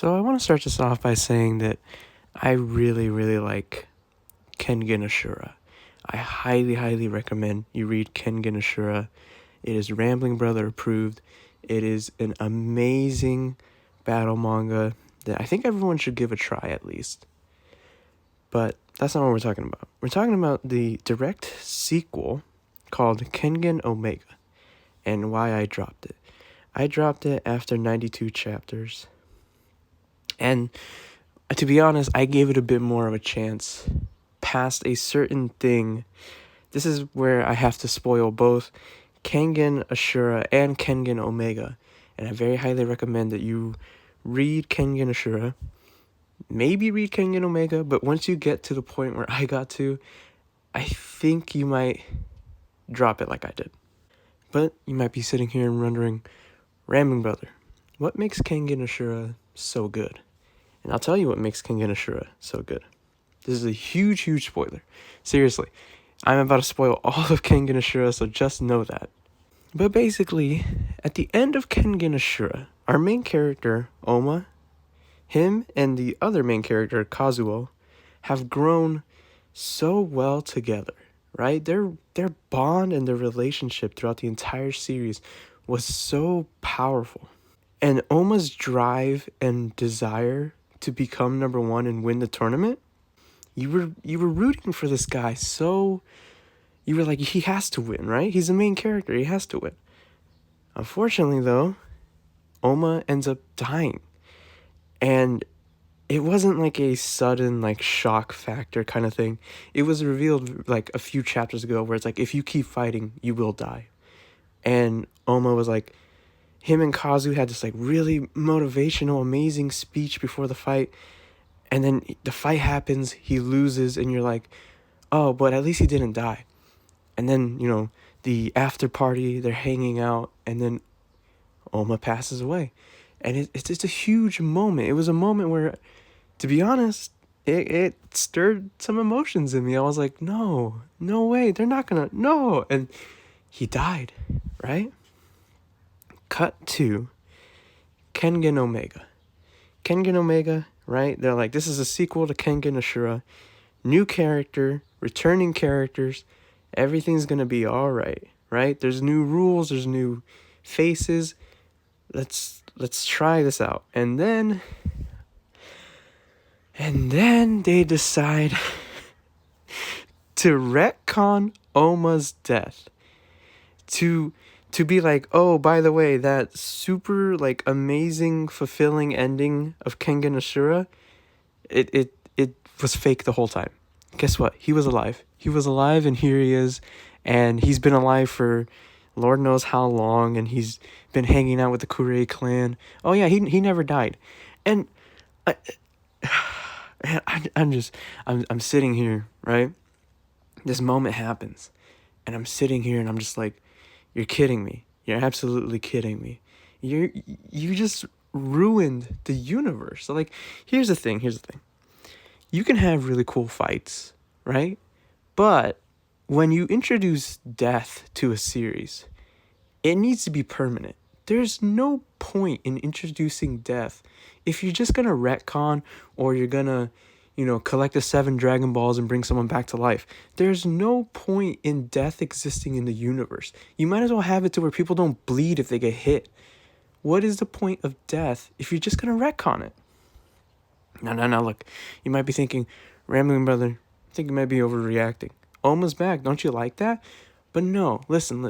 So I want to start this off by saying that I really, really like Kengan Ashura. I highly, highly recommend you read Kengan Ashura. It is Rambling Brother approved. It is an amazing battle manga that I think everyone should give a try at least. But that's not what we're talking about. We're talking about the direct sequel called Kengan Omega and why I dropped it. I dropped it after 92 chapters. And to be honest, I gave it a bit more of a chance past a certain thing. This is where I have to spoil both Kengan Ashura and Kengan Omega. And I very highly recommend that you read Kengan Ashura, maybe read Kengan Omega, but once you get to the point where I got to, I think you might drop it like I did. But you might be sitting here and wondering, Rambling Brother, what makes Kengan Ashura so good? And I'll tell you what makes Kengan Ashura so good. This is a huge, huge spoiler. Seriously, I'm about to spoil all of Kengan Ashura, so just know that. But basically, at the end of Kengan Ashura, our main character, Oma, him and the other main character, Kazuo, have grown so well together, right? Their bond and their relationship throughout the entire series was so powerful. And Oma's drive and desire to become number one and win the tournament, you were rooting for this guy, so you were like, he has to win, right? He's the main character, he has to win. Unfortunately, though, Oma ends up dying. And it wasn't like a sudden like shock factor kind of thing. It was revealed like a few chapters ago where it's like, if you keep fighting, you will die. And Oma was like, him and Kazu had this like really motivational, amazing speech before the fight. And then the fight happens, he loses, and you're like, oh, but at least he didn't die. And then, the after party, they're hanging out, and then Oma passes away. And it's just a huge moment. It was a moment where, to be honest, it stirred some emotions in me. I was like, no way, they're not gonna, no. And he died, right? Cut to Kengan Omega. Kengan Omega, right? They're like, this is a sequel to Kengan Ashura. New character, returning characters. Everything's going to be all right? There's new rules, there's new faces. Let's try this out. And then they decide to retcon Oma's death. To be like, oh, by the way, that super, like, amazing, fulfilling ending of Kengan Ashura, it was fake the whole time. Guess what? He was alive. He was alive, and here he is, and he's been alive for Lord knows how long, and he's been hanging out with the Kure clan. Oh, yeah, he never died. And I'm sitting here, right? This moment happens, and I'm sitting here, and I'm just like, you're kidding me. You're absolutely kidding me. You just ruined the universe. So, like, here's the thing. You can have really cool fights, right? But when you introduce death to a series, it needs to be permanent. There's no point in introducing death if you're just gonna retcon or you're gonna collect the 7 Dragon Balls and bring someone back to life. There's no point in death existing in the universe. You might as well have it to where people don't bleed if they get hit. What is the point of death if you're just going to retcon it? No, look. You might be thinking, Rambling Brother, I think you might be overreacting. Oma's back, don't you like that? But no, listen.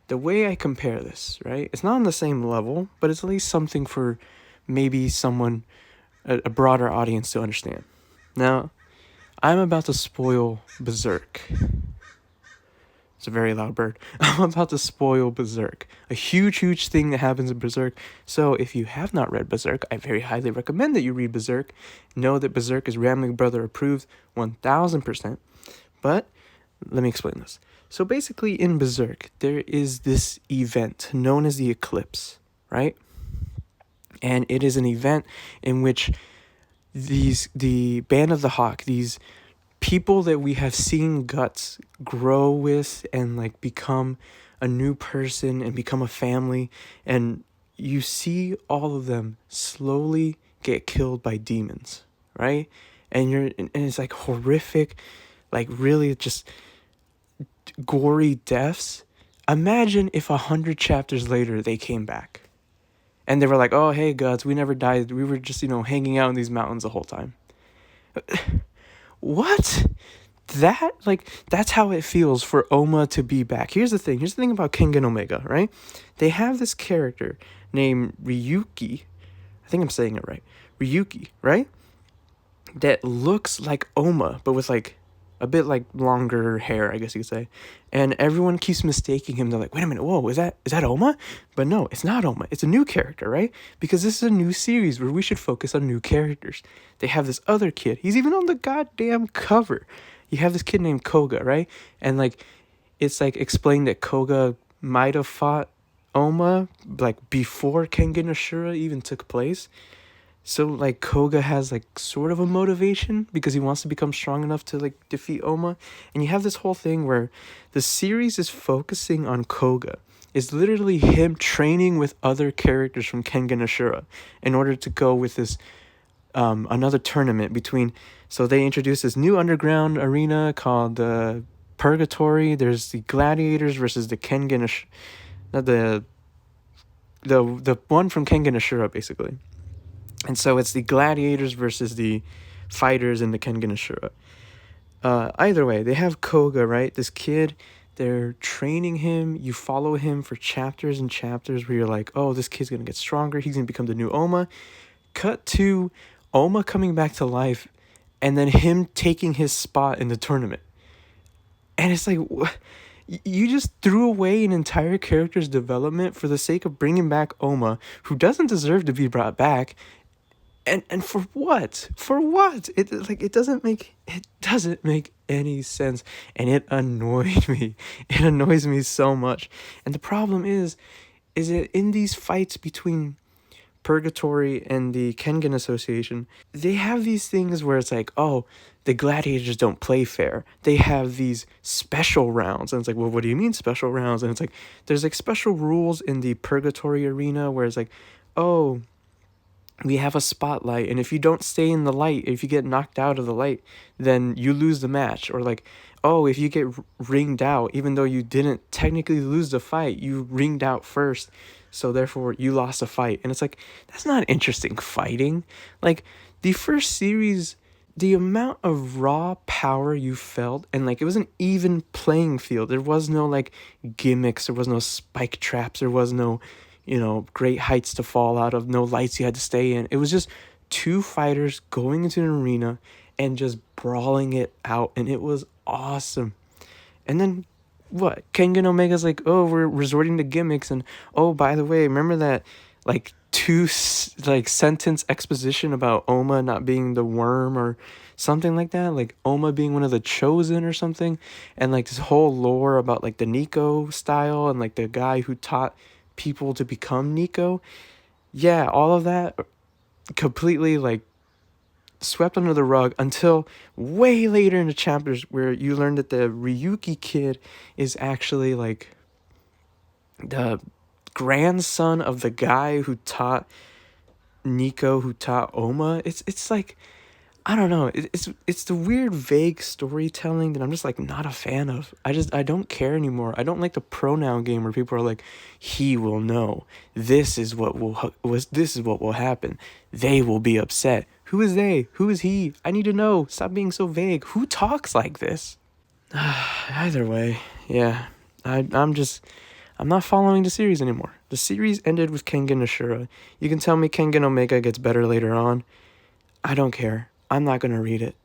The way I compare this, right? It's not on the same level, but it's at least something for maybe someone, a broader audience to understand. Now, I'm about to spoil Berserk. It's a very loud bird. I'm about to spoil Berserk. A huge, huge thing that happens in Berserk. So if you have not read Berserk, I very highly recommend that you read Berserk. Know that Berserk is Rambling Brother approved 1000%. But let me explain this. So basically in Berserk, there is this event known as the Eclipse, right? And it is an event in which the Band of the Hawk, these people that we have seen Guts grow with and like become a new person and become a family, and you see all of them slowly get killed by demons, right? And it's like horrific, like really just gory deaths. Imagine if 100 chapters later they came back and they were like, "Oh, hey gods, we never died. We were just, hanging out in these mountains the whole time." What? That's how it feels for Oma to be back. Here's the thing about Kengan Omega, right? They have this character named Ryuki. I think I'm saying it right. Ryuki, right? That looks like Oma, but with like a bit like longer hair, I guess you could say. And everyone keeps mistaking him. They're like, "Wait a minute, whoa, is that Oma?" But no, it's not Oma. It's a new character, right? Because this is a new series where we should focus on new characters. They have this other kid. He's even on the goddamn cover. You have this kid named Koga, right? And like it's like explained that Koga might have fought Oma like before Kengan Ashura even took place. So like Koga has like sort of a motivation because he wants to become strong enough to like defeat Oma. And you have this whole thing where the series is focusing on Koga. It's literally him training with other characters from Kengan Ashura in order to go with this another tournament between. So they introduced this new underground arena called the Purgatory. There's the Gladiators versus the Kengan the one from Kengan Ashura basically. And so it's the Gladiators versus the fighters in the Kengan Ashura. Either way, they have Koga, right? This kid, they're training him. You follow him for chapters and chapters where you're like, oh, this kid's going to get stronger. He's going to become the new Oma. Cut to Oma coming back to life and then him taking his spot in the tournament. And it's like, you just threw away an entire character's development for the sake of bringing back Oma, who doesn't deserve to be brought back. And for what? For what? It doesn't make any sense, and it annoyed me. It annoys me so much. And the problem is that in these fights between Purgatory and the Kengan Association, they have these things where it's like, oh, the gladiators don't play fair. They have these special rounds. And it's like, well, what do you mean special rounds? And it's like, there's like special rules in the Purgatory arena where it's like, oh, we have a spotlight, and if you don't stay in the light, if you get knocked out of the light, then you lose the match. Or like, oh, if you get ringed out, even though you didn't technically lose the fight, you ringed out first, so therefore you lost a fight. And it's like, that's not interesting fighting. Like, the first series, the amount of raw power you felt, and like, it was an even playing field. There was no like gimmicks, there was no spike traps, there was no great heights to fall out of, no lights you had to stay in. It was just two fighters going into an arena and just brawling it out, and it was awesome. And then what? Kengan Omega's like, oh, we're resorting to gimmicks, and oh, by the way, remember that like sentence exposition about Oma not being the worm or something like that, like Oma being one of the chosen or something, and like this whole lore about like the Nico style and like the guy who taught people to become Nico. Yeah, all of that completely like swept under the rug until way later in the chapters where you learn that the Ryuki kid is actually like the grandson of the guy who taught Nico, who taught Oma. It's like, I don't know. It's the weird, vague storytelling that I'm just like not a fan of. I don't care anymore. I don't like the pronoun game where people are like, he will know. This is what will happen. They will be upset. Who is they? Who is he? I need to know. Stop being so vague. Who talks like this? Either way, yeah. I'm not following the series anymore. The series ended with Kengan Ashura. You can tell me Kengan Omega gets better later on. I don't care. I'm not going to read it.